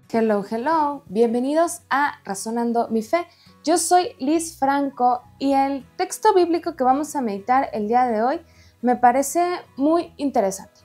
Hello, hello, bienvenidos a Razonando mi Fe. Yo soy Liz Franco y el texto bíblico que vamos a meditar el día de hoy me parece muy interesante.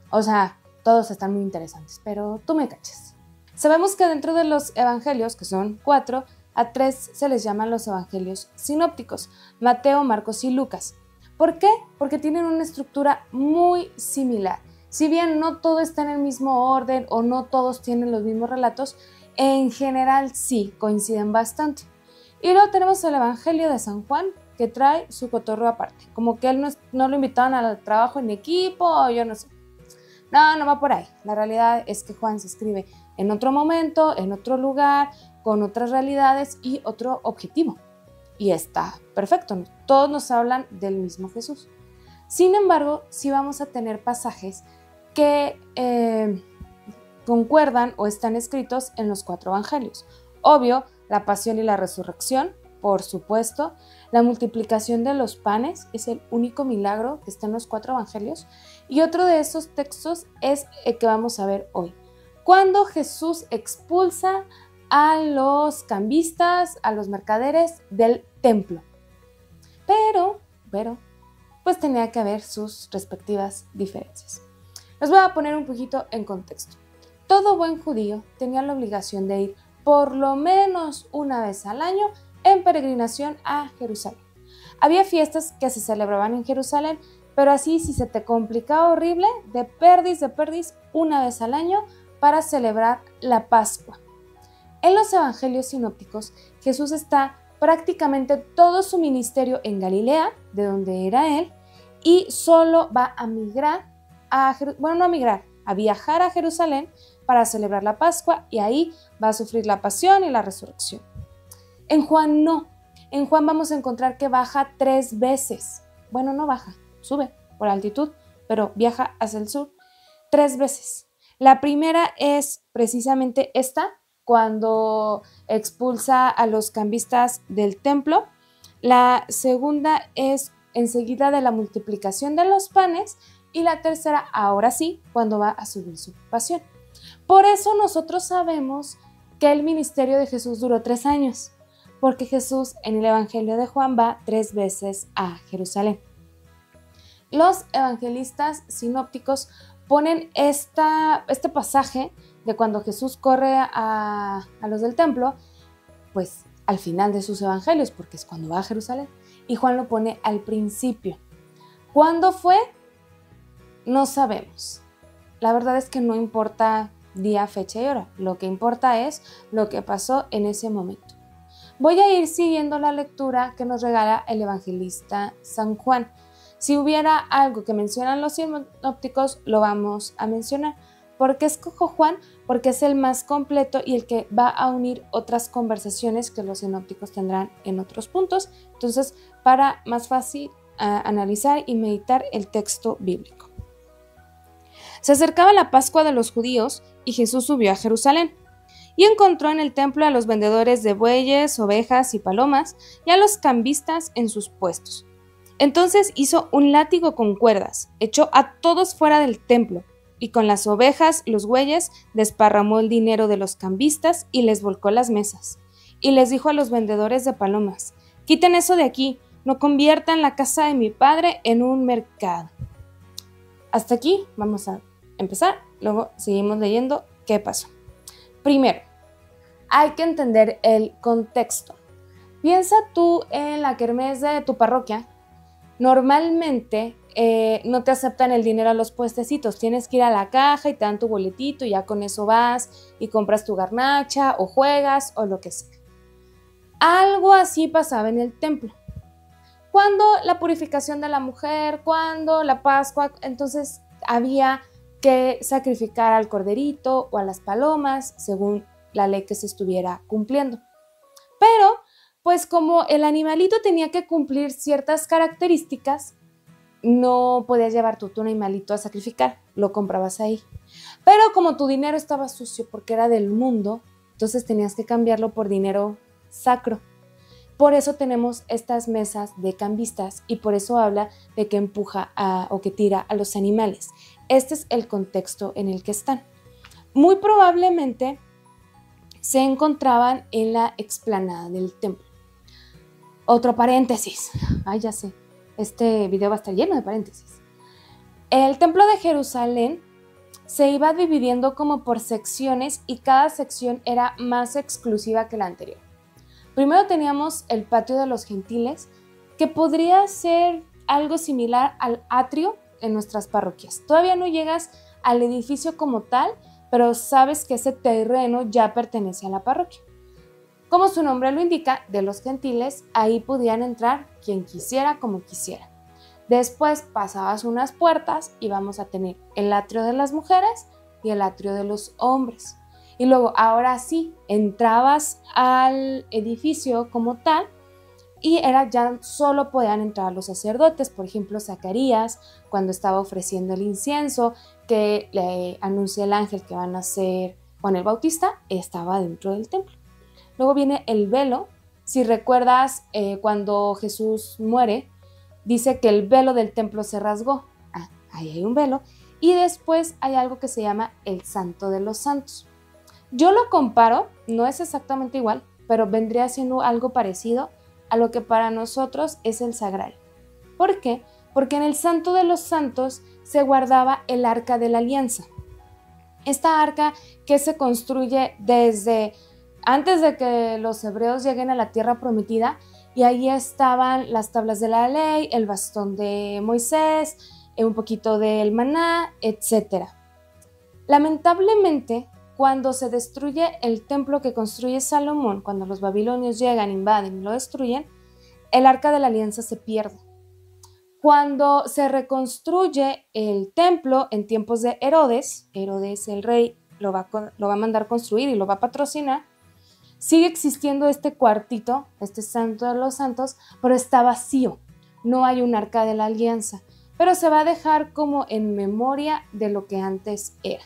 O sea, todos están muy interesantes, pero tú me cachas. Sabemos que dentro de los evangelios, que son 4, a 3 se les llaman los evangelios sinópticos, Mateo, Marcos y Lucas. ¿Por qué? Porque tienen una estructura muy similar. Si bien no todo está en el mismo orden o no todos tienen los mismos relatos, en general sí coinciden bastante. Y luego tenemos el Evangelio de San Juan, que trae su cotorreo aparte. Como que él no lo invitaron al trabajo en equipo o yo no sé. No va por ahí. La realidad es que Juan se escribe en otro momento, en otro lugar, con otras realidades y otro objetivo. Y está perfecto. Todos nos hablan del mismo Jesús. Sin embargo, sí vamos a tener pasajes que concuerdan o están escritos en los 4 evangelios. Obvio, la pasión y la resurrección, por supuesto. La multiplicación de los panes es el único milagro que está en los 4 evangelios. Y otro de esos textos es el que vamos a ver hoy. Cuando Jesús expulsa a los cambistas, a los mercaderes del templo. Pero, pues tenía que haber sus respectivas diferencias. Les voy a poner un poquito en contexto. Todo buen judío tenía la obligación de ir por lo menos una vez al año en peregrinación a Jerusalén. Había fiestas que se celebraban en Jerusalén, pero así si se te complicaba horrible, de perdis, una vez al año para celebrar la Pascua. En los evangelios sinópticos, Jesús está prácticamente todo su ministerio en Galilea, de donde era él, y solo va a migrar a viajar a Jerusalén para celebrar la Pascua y ahí va a sufrir la pasión y la resurrección. En Juan no. En Juan vamos a encontrar que baja 3 veces. Bueno, no baja, sube por altitud, pero viaja hacia el sur 3 veces. La primera es precisamente esta, cuando expulsa a los cambistas del templo. La segunda es enseguida de la multiplicación de los panes. Y la tercera, ahora sí, cuando va a subir su pasión. Por eso nosotros sabemos que el ministerio de Jesús duró 3 años, porque Jesús en el Evangelio de Juan va 3 veces a Jerusalén. Los evangelistas sinópticos ponen este pasaje de cuando Jesús corre a los del templo, pues al final de sus evangelios, porque es cuando va a Jerusalén, y Juan lo pone al principio. ¿Cuándo fue? No sabemos. La verdad es que no importa día, fecha y hora. Lo que importa es lo que pasó en ese momento. Voy a ir siguiendo la lectura que nos regala el evangelista San Juan. Si hubiera algo que mencionan los sinópticos, lo vamos a mencionar. ¿Por qué escojo Juan? Porque es el más completo y el que va a unir otras conversaciones que los sinópticos tendrán en otros puntos. Entonces, para más fácil analizar y meditar el texto bíblico. Se acercaba la Pascua de los judíos y Jesús subió a Jerusalén y encontró en el templo a los vendedores de bueyes, ovejas y palomas y a los cambistas en sus puestos. Entonces hizo un látigo con cuerdas, echó a todos fuera del templo y con las ovejas, los bueyes, desparramó el dinero de los cambistas y les volcó las mesas. Y les dijo a los vendedores de palomas: «Quiten eso de aquí, no conviertan la casa de mi padre en un mercado». Hasta aquí vamos a empezar, luego seguimos leyendo qué pasó. Primero, hay que entender el contexto. Piensa tú en la kermés de tu parroquia. Normalmente no te aceptan el dinero a los puestecitos, tienes que ir a la caja y te dan tu boletito y ya con eso vas y compras tu garnacha o juegas o lo que sea. Algo así pasaba en el templo. Cuando la purificación de la mujer, cuando la Pascua, entonces había que sacrificar al corderito o a las palomas según la ley que se estuviera cumpliendo. Pero, pues como el animalito tenía que cumplir ciertas características, no podías llevar tu animalito a sacrificar, lo comprabas ahí. Pero como tu dinero estaba sucio porque era del mundo, entonces tenías que cambiarlo por dinero sacro. Por eso tenemos estas mesas de cambistas y por eso habla de que empuja o que tira a los animales. Este es el contexto en el que están. Muy probablemente se encontraban en la explanada del templo. Otro paréntesis, ya sé, este video va a estar lleno de paréntesis. El templo de Jerusalén se iba dividiendo como por secciones y cada sección era más exclusiva que la anterior. Primero teníamos el patio de los gentiles, que podría ser algo similar al atrio en nuestras parroquias. Todavía no llegas al edificio como tal, pero sabes que ese terreno ya pertenece a la parroquia. Como su nombre lo indica, de los gentiles, ahí podían entrar quien quisiera, como quisiera. Después pasabas unas puertas y vamos a tener el atrio de las mujeres y el atrio de los hombres. Y luego, ahora sí, entrabas al edificio como tal y ya solo podían entrar los sacerdotes, por ejemplo, Zacarías, cuando estaba ofreciendo el incienso, que le anuncia el ángel que van a ser Juan el Bautista, estaba dentro del templo. Luego viene el velo. Si recuerdas, cuando Jesús muere, dice que el velo del templo se rasgó. Ahí hay un velo. Y después hay algo que se llama el Santo de los Santos. Yo lo comparo, no es exactamente igual, pero vendría siendo algo parecido a lo que para nosotros es el sagrario. ¿Por qué? Porque en el Santo de los Santos se guardaba el Arca de la Alianza. Esta arca que se construye desde antes de que los hebreos lleguen a la tierra prometida, y ahí estaban las tablas de la ley, el bastón de Moisés, un poquito del maná, etc. Lamentablemente, cuando se destruye el templo que construye Salomón, cuando los babilonios llegan, invaden y lo destruyen, el Arca de la Alianza se pierde. Cuando se reconstruye el templo en tiempos de Herodes el rey lo va a mandar construir y lo va a patrocinar, sigue existiendo este cuartito, este Santo de los Santos, pero está vacío. No hay un Arca de la Alianza, pero se va a dejar como en memoria de lo que antes era.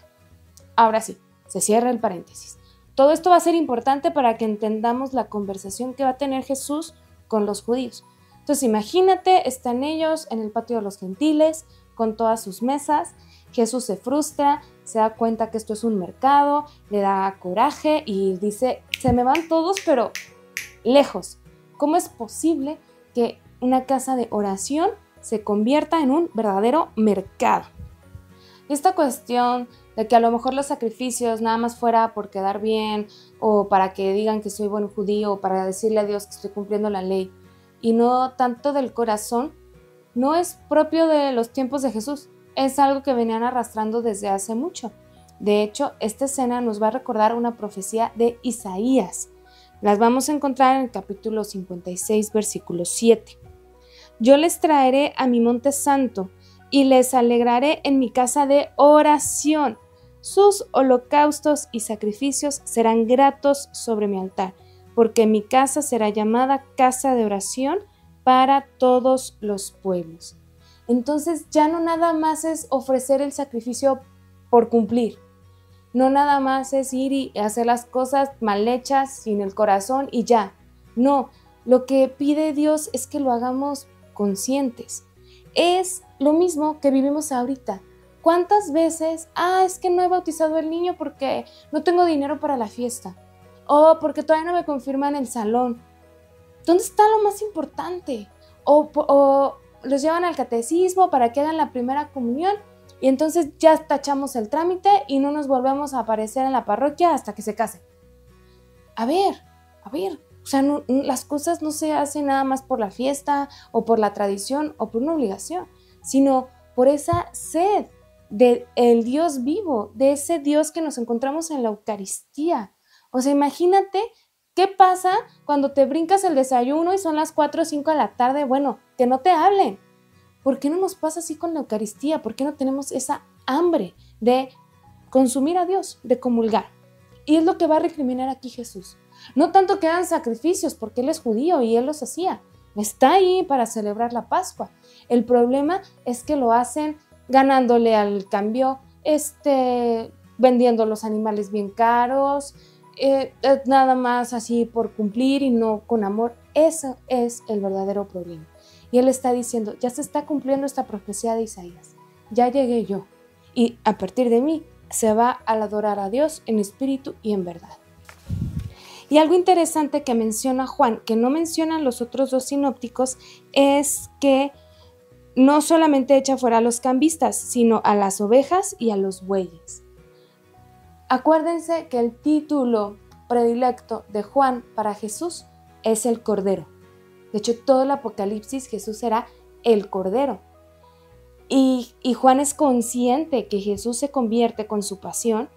Ahora sí, se cierra el paréntesis. Todo esto va a ser importante para que entendamos la conversación que va a tener Jesús con los judíos. Entonces imagínate, están ellos en el patio de los gentiles, con todas sus mesas. Jesús se frustra, se da cuenta que esto es un mercado, le da coraje y dice, se me van todos, pero lejos. ¿Cómo es posible que una casa de oración se convierta en un verdadero mercado? Esta cuestión de que a lo mejor los sacrificios nada más fuera por quedar bien o para que digan que soy buen judío o para decirle a Dios que estoy cumpliendo la ley y no tanto del corazón, no es propio de los tiempos de Jesús. Es algo que venían arrastrando desde hace mucho. De hecho, esta escena nos va a recordar una profecía de Isaías. Las vamos a encontrar en el capítulo 56, versículo 7. Yo les traeré a mi monte santo y les alegraré en mi casa de oración. Sus holocaustos y sacrificios serán gratos sobre mi altar, porque mi casa será llamada casa de oración para todos los pueblos. Entonces ya no nada más es ofrecer el sacrificio por cumplir, no nada más es ir y hacer las cosas mal hechas, sin el corazón y ya. No, lo que pide Dios es que lo hagamos conscientes. Es lo mismo que vivimos ahorita. ¿Cuántas veces? Es que no he bautizado al niño porque no tengo dinero para la fiesta. O porque todavía no me confirman el salón. ¿Dónde está lo más importante? O los llevan al catecismo para que hagan la primera comunión y entonces ya tachamos el trámite y no nos volvemos a aparecer en la parroquia hasta que se casen. A ver, o sea, las cosas no se hacen nada más por la fiesta o por la tradición o por una obligación, sino por esa sed del Dios vivo, de ese Dios que nos encontramos en la Eucaristía. O sea, imagínate qué pasa cuando te brincas el desayuno y son las 4 o 5 de la tarde, bueno, que no te hablen. ¿Por qué no nos pasa así con la Eucaristía? ¿Por qué no tenemos esa hambre de consumir a Dios, de comulgar? Y es lo que va a recriminar aquí Jesús. No tanto que hagan sacrificios, porque Él es judío y Él los hacía. Está ahí para celebrar la Pascua. El problema es que lo hacen ganándole al cambio, vendiendo los animales bien caros, nada más así por cumplir y no con amor. Eso es el verdadero problema. Y Él está diciendo, ya se está cumpliendo esta profecía de Isaías. Ya llegué yo. Y a partir de mí se va a adorar a Dios en espíritu y en verdad. Y algo interesante que menciona Juan, que no mencionan los otros dos sinópticos, es que no solamente echa fuera a los cambistas, sino a las ovejas y a los bueyes. Acuérdense que el título predilecto de Juan para Jesús es el Cordero. De hecho, todo el Apocalipsis Jesús será el Cordero. Y Juan es consciente que Jesús se convierte con su pasión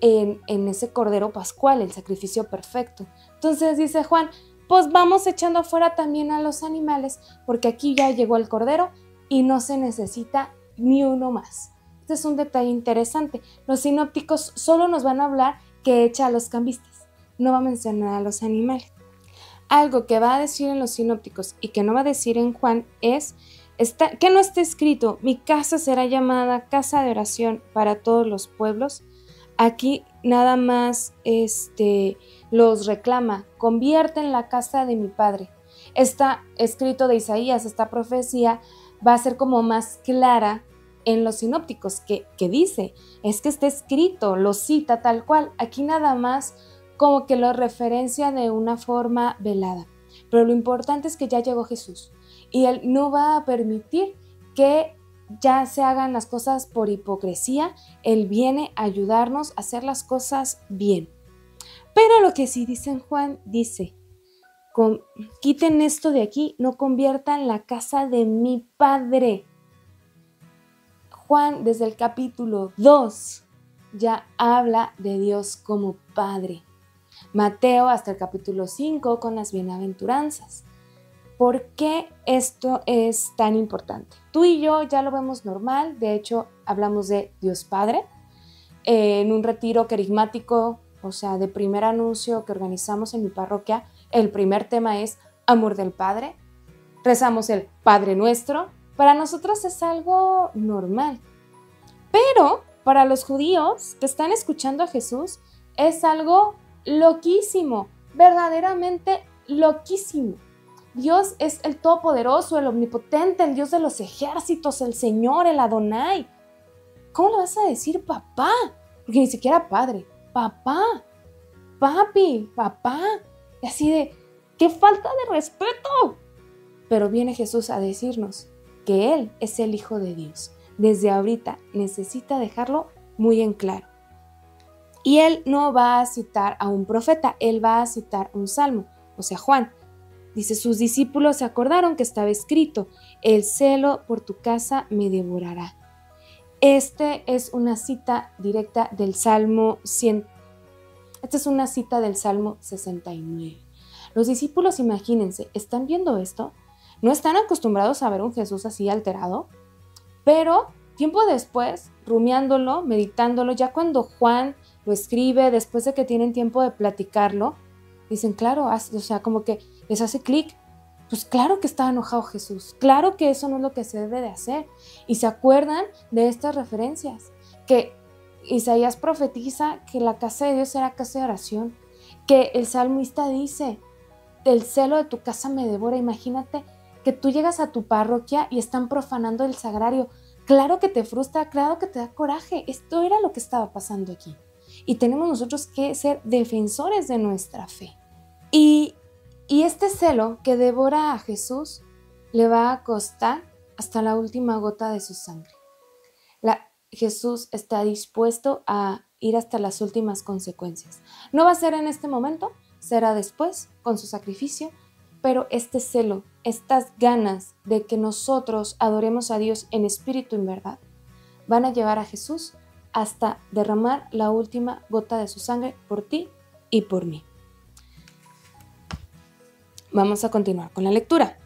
en ese Cordero Pascual, el sacrificio perfecto. Entonces dice Juan, pues vamos echando afuera también a los animales, porque aquí ya llegó el Cordero y no se necesita ni uno más. Este es un detalle interesante. Los sinópticos solo nos van a hablar que echa a los cambistas, no va a mencionar a los animales. Algo que va a decir en los sinópticos y que no va a decir en Juan es que no está escrito, mi casa será llamada casa de oración para todos los pueblos. Aquí nada más los reclama, convierten la casa de mi padre. Está escrito de Isaías, esta profecía va a ser como más clara en los sinópticos, que dice, es que está escrito, lo cita tal cual. Aquí nada más como que lo referencia de una forma velada. Pero lo importante es que ya llegó Jesús y Él no va a permitir que ya se hagan las cosas por hipocresía. Él viene a ayudarnos a hacer las cosas bien. Pero lo que sí dice en Juan, dice, quiten esto de aquí, no conviertan la casa de mi Padre. Juan desde el capítulo 2 ya habla de Dios como Padre. Mateo hasta el capítulo 5 con las bienaventuranzas. ¿Por qué esto es tan importante? Tú y yo ya lo vemos normal, de hecho hablamos de Dios Padre. En un retiro carismático, o sea, de primer anuncio que organizamos en mi parroquia, el primer tema es amor del Padre. Rezamos el Padre Nuestro. Para nosotros es algo normal. Pero para los judíos que están escuchando a Jesús es algo loquísimo, verdaderamente loquísimo. Dios es el Todopoderoso, el Omnipotente, el Dios de los ejércitos, el Señor, el Adonai. ¿Cómo le vas a decir papá? Porque ni siquiera padre, papá, papi, papá. Y así de, ¡qué falta de respeto! Pero viene Jesús a decirnos que Él es el Hijo de Dios. Desde ahorita necesita dejarlo muy en claro. Y Él no va a citar a un profeta, Él va a citar un salmo, o sea, Juan. Dice, sus discípulos se acordaron que estaba escrito, el celo por tu casa me devorará. Este es una cita directa del Salmo 100. Esta es una cita del Salmo 69. Los discípulos, imagínense, ¿están viendo esto? No están acostumbrados a ver un Jesús así alterado, pero tiempo después, rumiándolo, meditándolo, ya cuando Juan lo escribe, después de que tienen tiempo de platicarlo, dicen, claro, o sea, como que les hace clic. Pues claro que estaba enojado Jesús, claro que eso no es lo que se debe de hacer. Y se acuerdan de estas referencias, que Isaías profetiza que la casa de Dios será casa de oración, que el salmista dice, el celo de tu casa me devora. Imagínate que tú llegas a tu parroquia y están profanando el sagrario. Claro que te frustra, claro que te da coraje. Esto era lo que estaba pasando aquí. Y tenemos nosotros que ser defensores de nuestra fe. Y este celo que devora a Jesús le va a costar hasta la última gota de su sangre. Jesús está dispuesto a ir hasta las últimas consecuencias. No va a ser en este momento, será después con su sacrificio, pero este celo, estas ganas de que nosotros adoremos a Dios en espíritu y en verdad, van a llevar a Jesús hasta derramar la última gota de su sangre por ti y por mí. Vamos a continuar con la lectura.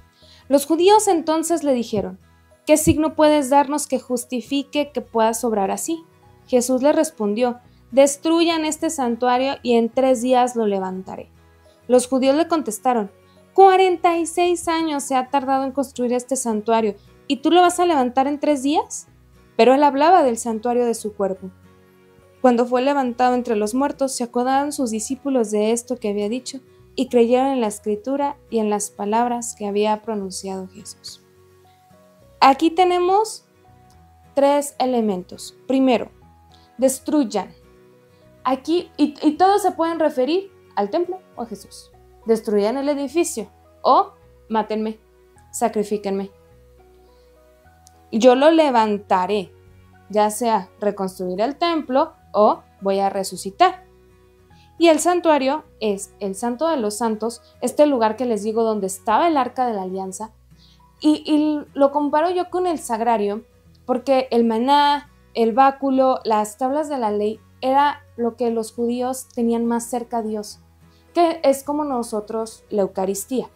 Los judíos entonces le dijeron, ¿qué signo puedes darnos que justifique que puedas obrar así? Jesús le respondió, destruyan este santuario y en 3 días lo levantaré. Los judíos le contestaron, 46 años se ha tardado en construir este santuario ¿y tú lo vas a levantar en 3 días? Pero él hablaba del santuario de su cuerpo. Cuando fue levantado entre los muertos, se acordaron sus discípulos de esto que había dicho y creyeron en la escritura y en las palabras que había pronunciado Jesús. Aquí tenemos 3 elementos. Primero, destruyan. Aquí, y todos se pueden referir al templo o a Jesús. Destruyan el edificio o mátenme, sacrifíquenme. Yo lo levantaré, ya sea reconstruir el templo o voy a resucitar. Y el santuario es el Santo de los Santos, este lugar que les digo donde estaba el Arca de la Alianza. Y lo comparo yo con el sagrario porque el maná, el báculo, las tablas de la ley era lo que los judíos tenían más cerca a Dios, que es como nosotros la Eucaristía.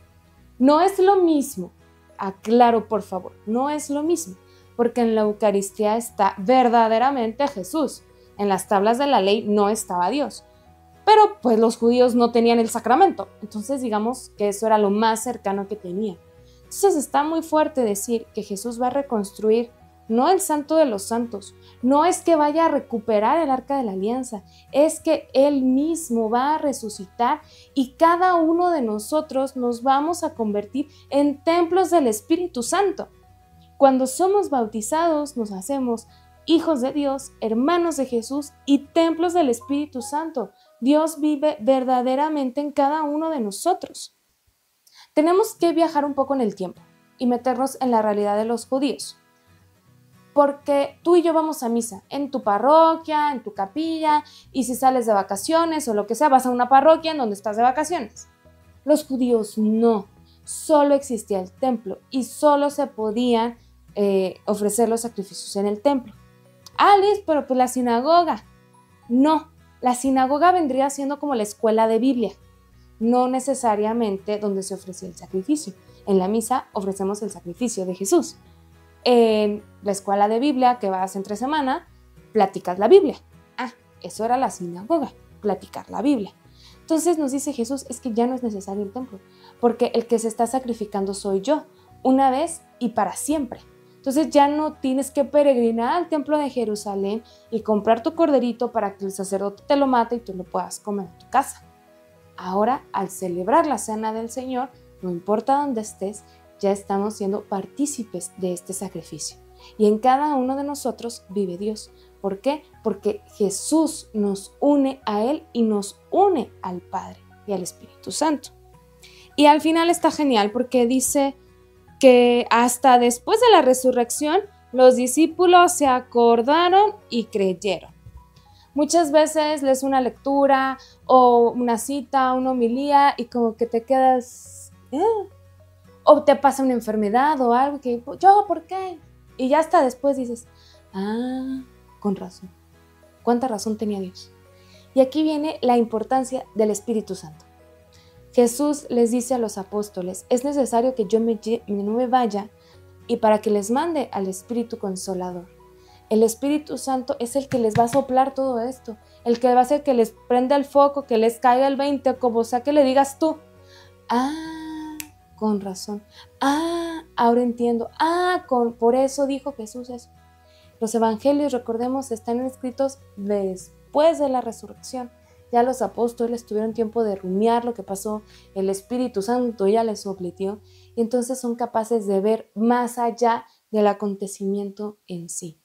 No es lo mismo, aclaro por favor, no es lo mismo, porque en la Eucaristía está verdaderamente Jesús. En las tablas de la ley no estaba Dios, pero pues los judíos no tenían el sacramento, entonces digamos que eso era lo más cercano que tenían. Entonces está muy fuerte decir que Jesús va a reconstruir no el Santo de los Santos, no es que vaya a recuperar el Arca de la Alianza, es que Él mismo va a resucitar y cada uno de nosotros nos vamos a convertir en templos del Espíritu Santo. Cuando somos bautizados nos hacemos hijos de Dios, hermanos de Jesús y templos del Espíritu Santo. Dios vive verdaderamente en cada uno de nosotros. Tenemos que viajar un poco en el tiempo y meternos en la realidad de los judíos. Porque tú y yo vamos a misa en tu parroquia, en tu capilla, y si sales de vacaciones o lo que sea, vas a una parroquia en donde estás de vacaciones. Los judíos no, solo existía el templo y solo se podían ofrecer los sacrificios en el templo. Liz, pero pues la sinagoga. No, la sinagoga vendría siendo como la escuela de Biblia, no necesariamente donde se ofrecía el sacrificio. En la misa ofrecemos el sacrificio de Jesús. En la escuela de Biblia que vas entre semana, platicas la Biblia. Eso era la sinagoga, platicar la Biblia. Entonces nos dice Jesús, es que ya no es necesario el templo, porque el que se está sacrificando soy yo, una vez y para siempre. Entonces ya no tienes que peregrinar al templo de Jerusalén y comprar tu corderito para que el sacerdote te lo mate y tú lo puedas comer en tu casa. Ahora, al celebrar la cena del Señor, no importa dónde estés, ya estamos siendo partícipes de este sacrificio. Y en cada uno de nosotros vive Dios. ¿Por qué? Porque Jesús nos une a Él y nos une al Padre y al Espíritu Santo. Y al final está genial porque dice que hasta después de la resurrección, los discípulos se acordaron y creyeron. Muchas veces lees una lectura o una cita, una homilía y como que te quedas, o te pasa una enfermedad o algo que, ¿yo por qué? Y ya hasta después dices, con razón. ¿Cuánta razón tenía Dios? Y aquí viene la importancia del Espíritu Santo. Jesús les dice a los apóstoles, es necesario que yo no me vaya y para que les mande al Espíritu Consolador. El Espíritu Santo es el que les va a soplar todo esto, el que va a hacer que les prenda el foco, que les caiga el 20, como sea que le digas tú. Con razón. Ahora entiendo. Por eso dijo Jesús eso. Los evangelios, recordemos, están escritos después de la resurrección. Ya los apóstoles tuvieron tiempo de rumiar lo que pasó, el Espíritu Santo ya les sopletió, y entonces son capaces de ver más allá del acontecimiento en sí.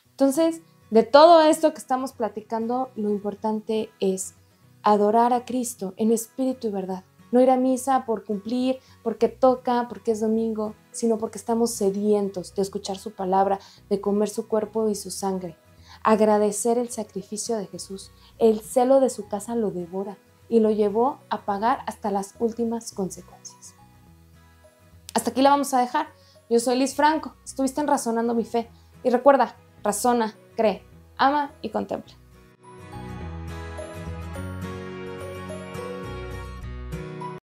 Entonces, de todo esto que estamos platicando, lo importante es adorar a Cristo en espíritu y verdad. No ir a misa por cumplir, porque toca, porque es domingo, sino porque estamos sedientos de escuchar su palabra, de comer su cuerpo y su sangre. Agradecer el sacrificio de Jesús. El celo de su casa lo devora y lo llevó a pagar hasta las últimas consecuencias. Hasta aquí la vamos a dejar. Yo soy Liz Franco. Estuviste en Razonando mi Fe. Y recuerda, razona, cree, ama y contempla.